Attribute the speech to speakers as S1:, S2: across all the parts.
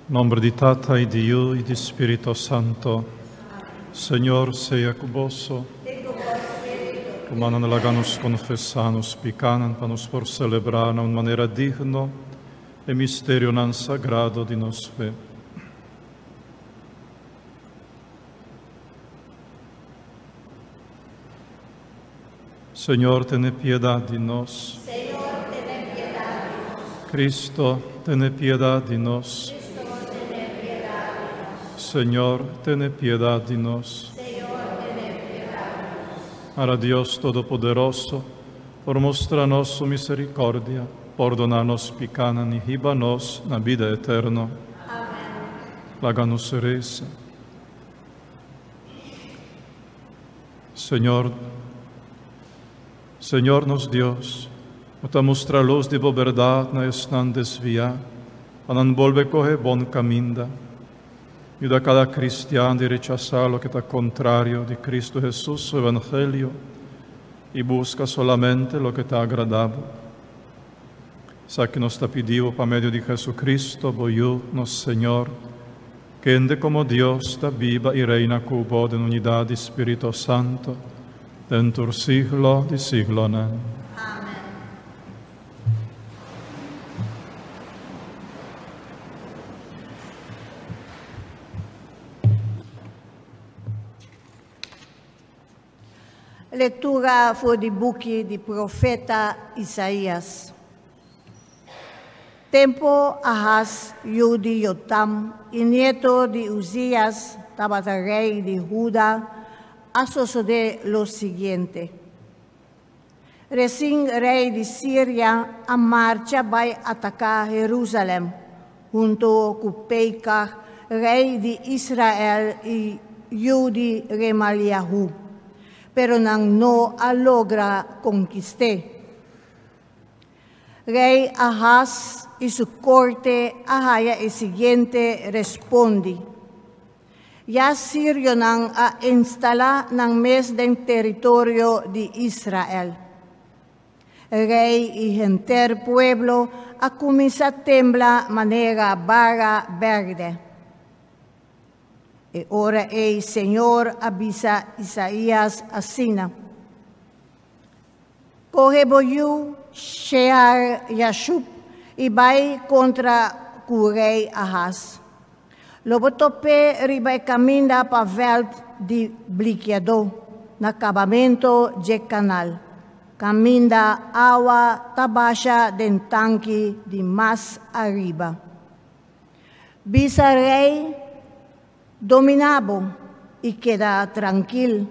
S1: Nombre di Tata e di Io e di Spirito Santo. Señor sea cuboso. Humano laganos confessanos picanan panos por celebrar na maneira digno e mistério nan sagrado de nos fé. Señor, ten piedad de nós.
S2: Señor, ten piedad de nós.
S1: Cristo, ten piedad de nós. Señor, ten piedad de nós. Para Dios Todopoderoso, por mostrar-nos sua misericórdia, perdonar-nos pecados e riba-nos na vida eterna.
S2: Amém.
S1: Laga-nos reza. Senhor nos Deus, nos mostra a luz de boa verdade na estão desviada, para não volver a correr bom caminho. Ajuda cada cristiano a rechazar o que está contrário de Cristo Jesus, seu Evangelho, e busca solamente o que está agradável. Sabe que nos está pedindo, por meio de Jesucristo, voyou, nosso Senhor, que ande como Deus está viva e reina com o em unidade do Espírito Santo, dentro do siglo de siglo. Amém.
S2: Leitura foi do book do profeta Isaías. Tempo ahas Yudi Yotam, e nieto de Uzias, estava rei de Judá, a suceder lo siguiente. Recién rei de Síria, a marcha vai atacar Jerusalém, junto com Pekah, rei de Israel e Yudi Remaliahu, pero não a logra conquistar. Rei Ahaz e sua corte ahaya e seguinte responde. Ya Sírio nang a instala ng mes del território de Israel. Rei e enter pueblo a começar a temblar maneira barra verde. E ora o Senhor avisa Isaías assim: Corre boiu, Shear Yashub, e vai contra o rei Ahaz. Lobo tope riba caminha para veld de Bliquiado, na acabamento de canal. Caminha água tabasha den tanque de mais arriba. Bisa rei dominado e queda tranquilo,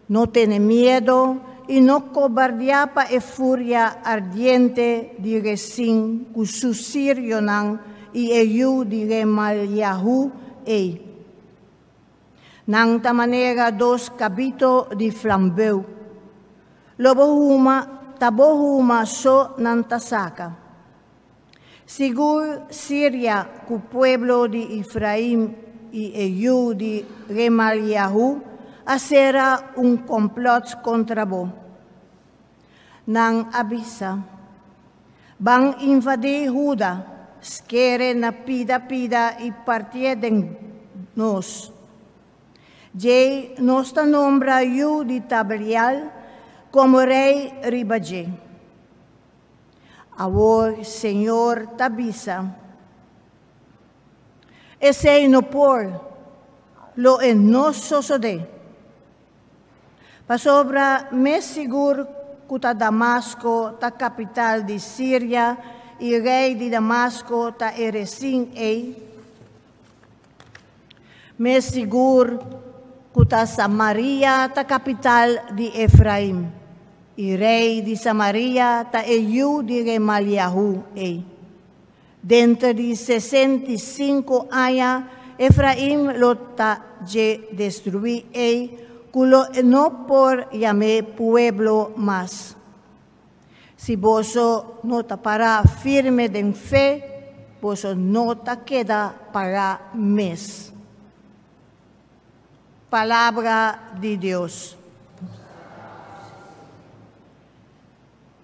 S2: não tem medo e não cobardeava a fúria ardiente de Rezim, que Sírio e eu de Remaliahu e. Nang maneira dos capítulos de flambeu. Tabohuma so nang tasaka. Sigur Síria, o pueblo de Efraim e eu de Remaliahu, será complot contra bo. Nang abisa. Bang invadir Judá. Skere na pida e partir de nós. Je nosta nombra eu de Tabrial como rei ribaje. Awor Senhor tabisa. Esse no por lo en nosso sode. Pasobra me seguro que Damasco, ta capital de Síria, e rei de Damasco ta Erezim me seguro que ta Samaria ta capital de Efraim e rei de Samaria ta eu de Remaliahu dentro de 65 anos Efraim lo ta je destruí culo no por llamé pueblo más. Si vos no te para firme de fe, vos no te queda para mes. Palabra de Dios.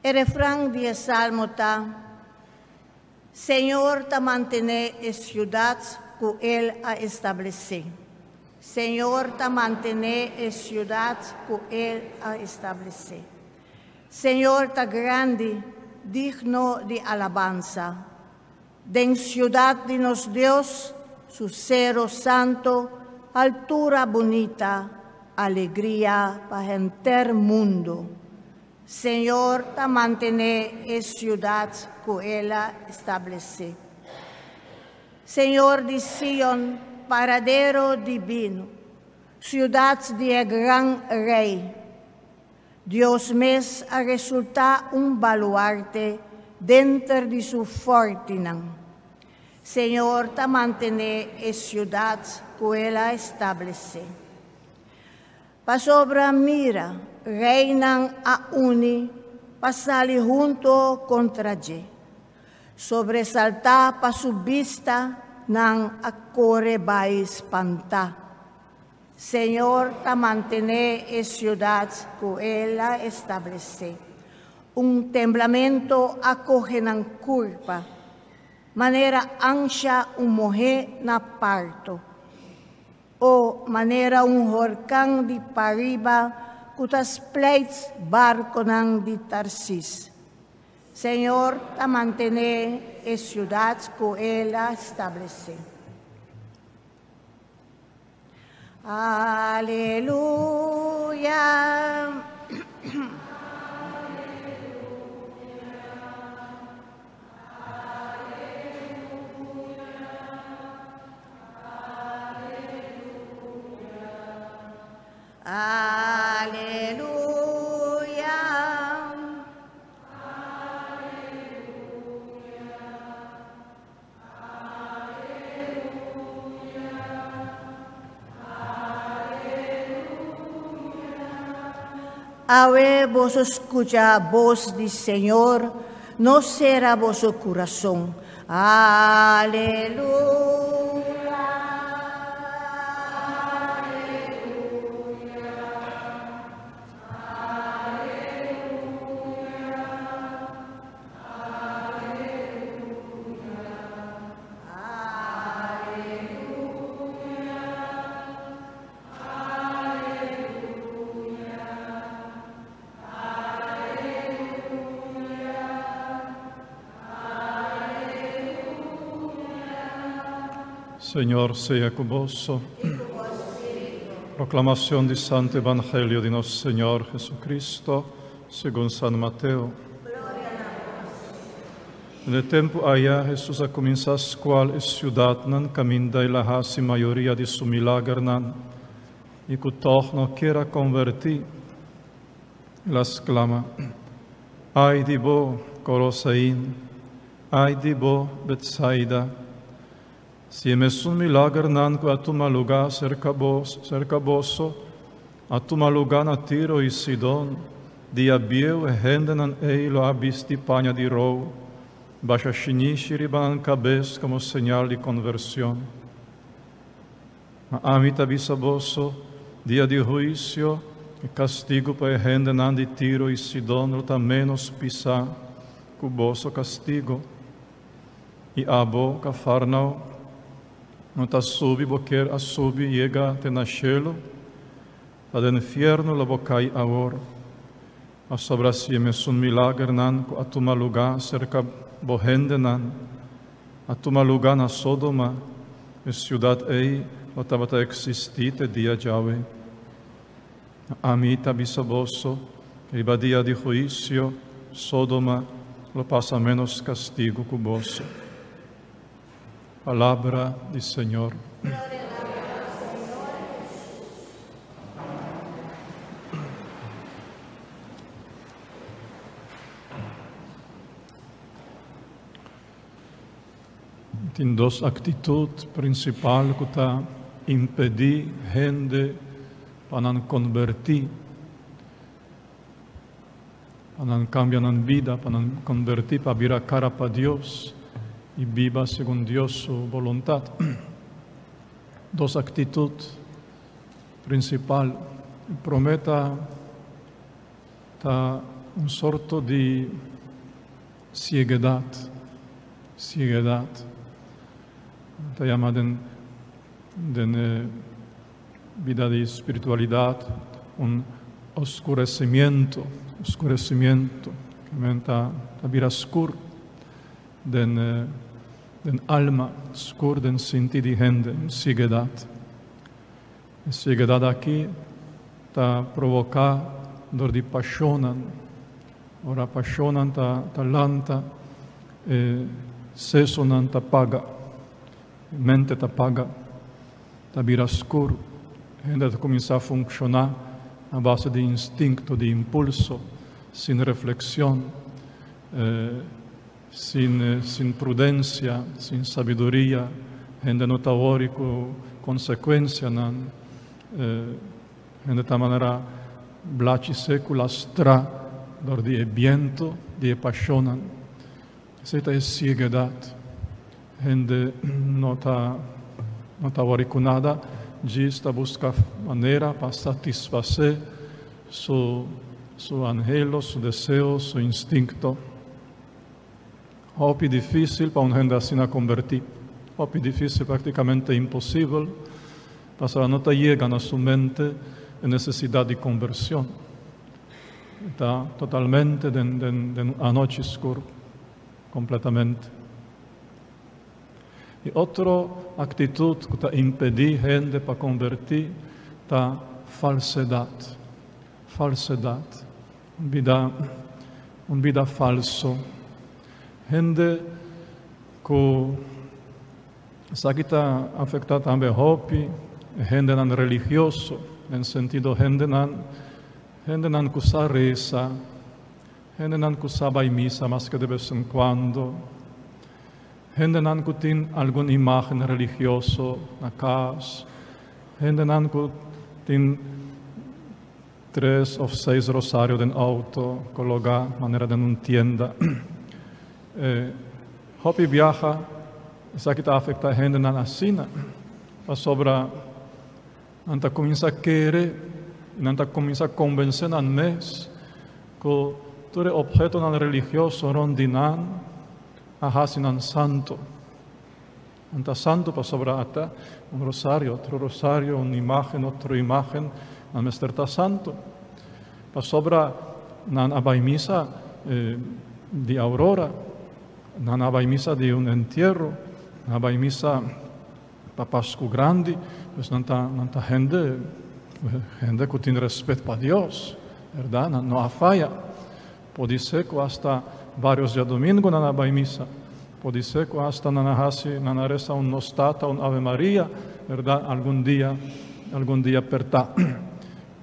S2: El refrán de Salmo está: Senhor, ta mantener as cidades que Ele a estabelecer. Senhor, ta mantener as cidades que Ele a estabelecer. Senhor, ta grande, digno de alabanza. Den ciudad de nos Dios, su cero santo, altura bonita, alegría para enter mundo. Senhor, ta mantener as cidades que ela estabelece. Senhor de Sion, paradero divino, ciudad de gran rei, Dios mes a resultar baluarte dentro de su fortuna. Senhor, ta mantener as cidades que ela estabelece. Pa sobra mira, reinan a uni, pasali junto contra je. Sobresaltar pa su vista, nang acore vai espantar. Senhor, ta mantener as cidades que ela estabelece. Temblamento acoge nang curva, manera ansia morrer na parto, o manera huracán de pariba, kutas plates barco nang de Tarsis. Senhor, ta mantener as cidades que ela estabelece. Aleluia. Aleluia. Ave vos escucha voz del Señor, no será vuestro corazón. Aleluya.
S1: Señor sea con vos. Proclamación del Santo Evangelio de nuestro Señor Jesucristo, según San Mateo. En el tiempo allá Jesús a comenzar cual es ciudad nan caminda y la hasi mayoría de su milagro nan, y que toch no quiera convertir, las clama, ay de bo Corosaín, ay de bo Betsaida, si emes un milagro nan que a tu lugar cerca boso, a tu lugar na Tiro y Sidón, dia bieu e hende nan eilo abisti paña de rou, baixa shinishi ribanan cabeça como señal de conversión. A amita bisaboso, dia de juicio e castigo para hende nan de Tiro y Sidón, lo menos pisar, cuboso castigo, e abo Cafarnao, não está subi, porque a subi llega te nascelo, a do inferno la bocai agora. A sobra si emes un milagre nan, a tuma lugar cerca bohende nan, a tuma lugar na Sodoma, e ciudad ei, o tabata existite dia Yahweh. A mita bisaboso, e ba dia de juicio, Sodoma, lo passa menos castigo cuboso. Palabra del Señor. Tem dos atitudes principais que está impedir gente para não convertir, para não cambiar a vida, para não convertir, para virar a cara para Deus y viva según Dios su voluntad. Dos actitudes principal. Prometa un sorto de cieguedad ciegedad. Te llama de vida de espiritualidad, un oscurecimiento, que menta vira oscuro, den alma oscuro, den sinti di gente, ciegedad. Ciegedad aquí ta provoca dor di passionan, ora passionan ta lanta, sesonan ta paga, mente ta paga, ta vira oscuro, gente ta comienza a funcionar a base de instinto, de impulso, sin reflexión, sin prudencia, sin sabiduría, gente no teórico, consecuencia, gente ta manera blaci secula stra, dor di viento, di passionan. Esta es ciegedad. Gente no teórico nada, Gista busca manera para satisfacer su anhelo, su deseo, su instinto. Hopi difícil para una gente así a convertir. Hopi difícil, prácticamente imposible. Para no te llegan a su mente en necesidad de conversión. Está totalmente de anoche oscura, completamente. Y otra actitud que te impide gente para convertir, está falsedad. Falsedad. Un vida falso. Gente que está afectada también hopi, gente non religioso, en sentido gente non que usa reza, gente non que usa vai misa más que de vez en cuando, gente non que tiene alguna imagen religioso na casa, gente non que tiene 3 o 6 rosarios en auto, colocar manera de una tienda. Hopi viaja, esa que afecta a gente na sina, a sobra anta comienza a querer, anta comienza a convencer al mes que tú eres objeto nan religioso rondinan, ahasinan santo. Anta santo para sobra ata un rosario, otro rosario, una imagen, otra imagen, nan mesterta santo. Para sobra nan abai misa de aurora, nan abai misa de un entierro, nan abai misa para Pascu Grande, pues nanta gente que tiene respeto para Dios, ¿verdad? No hay falla. Puede ser que hasta varios días domingo no hay misa. Puede ser que hasta no reza un nostata, un Ave María, ¿verdad? Algún día perta.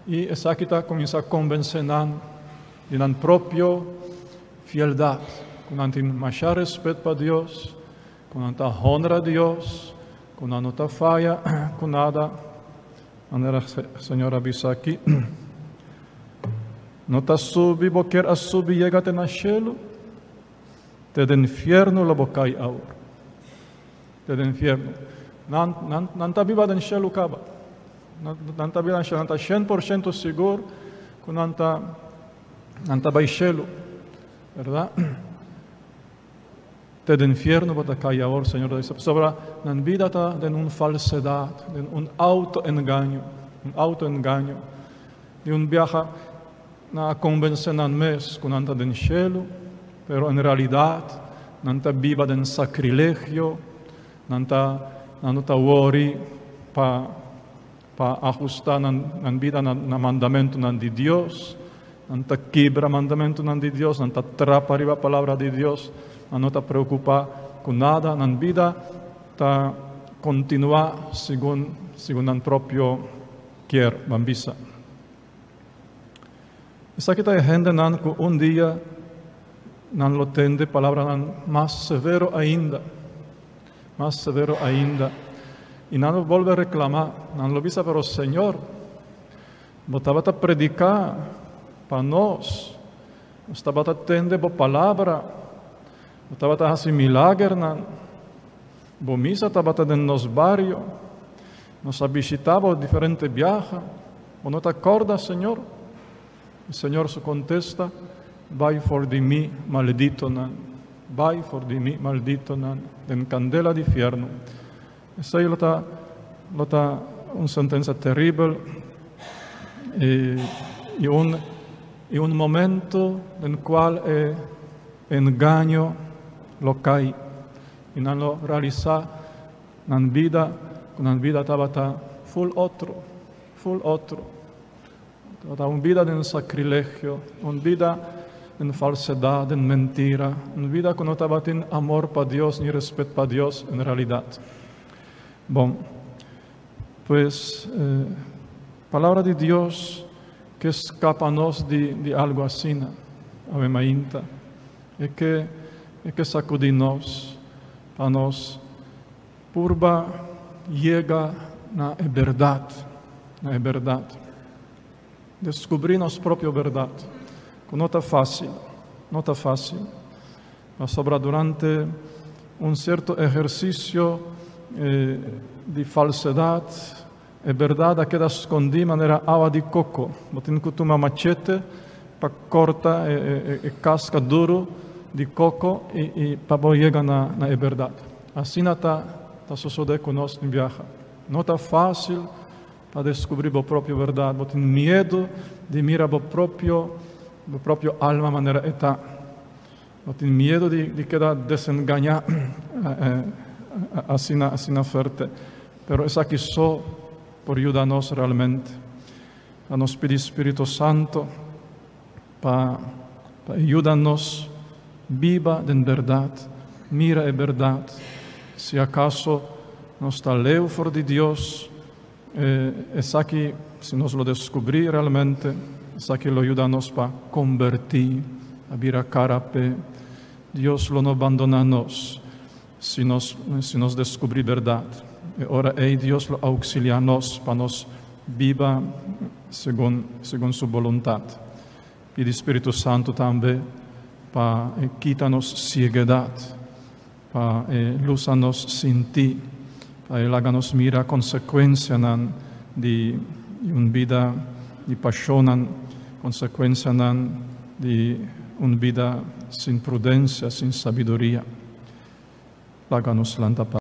S1: Y esa que comienza a convencer de la propia fieldad, con más respeto para Dios, con honra a Dios, con una nota falla, con nada. Manera Señor avisa aquí. No te subi, boquer a subi, llegate na cielo. Te de infierno lo bocai ahora. Te de infierno. Nanta viva den cielo caba. Nanta viva den cielo. Nanta 100% seguro que nanta vai cielo. ¿Verdad? Te de infierno bota cae ahora, Señor. Sobre la vida de una falsedad, de un autoengaño. Un autoengaño. De un viaje na convencer al mes con nanta den cielo, pero en realidad nanta viva den sacrilegio, nanta worry pa ajustar nan vida na mandamento nan di Dios, nanta quebra mandamento nan di Dios, nanta trapa arriba palabra de Dios, no te preocupa con nada, nan vida ta continua según nan propio quier bambisa. Esa que hay gente que un día no lo tende palabra más severo ainda, y no vuelve a reclamar, no lo visa, pero Señor, botaba a predicar para nos, estaba a tende por palabra, botaba a hacer milagre, bo misa estaba en nos barrio, nos visitaba diferentes viajes, o no te acordas, Señor? El Señor se contesta, vai for de mí, maldito. vai for di mi maldito nan den candela di fierno. Essa lota una sentenza terribile e un momento nel quale engaño lo cae e non lo realizza una vida tabata full otro. Una vida de sacrilegio, una vida de falsedad, de mentira, una vida que no estaba en amor para Dios ni respeto para Dios en realidad. Bueno, pues, palabra de Dios que escapa-nos de algo así, ave mainta, e que sacudi-nos, para nos purba llega na verdade, descobrir nossa própria verdade, que não está fácil, mas sobra durante um certo exercício de falsidade, é verdade queda escondida de maneira água de coco, botin que uma machete para corta e casca duro de coco e para chegar na verdade. Assim está sucedendo conosco em viagem. Não está fácil para descobrir a própria verdade. Botin medo de mirar a próprio alma maneira está. Botin medo de quedar desenganar assim na forte. Pero é aqui só por ajudar-nos realmente. A nos pedir Espírito Santo para ajudar-nos viva em verdade, mira a verdade. Se acaso não está lejos de Deus, es aquí, si nos lo descubrir realmente, es aquí lo ayuda-nos para convertir, a vir a cara pe. Dios lo no abandona-nos, si nos descubrir verdade. E ora Dios lo auxilia-nos para nos viva segundo sua vontade. Pede Espírito Santo também para quitar-nos ceguedade, para luz-nos sentir, Laganos mira consequência de uma vida de paixão, consequência de uma vida sem prudência, sem sabedoria. Laganos lanta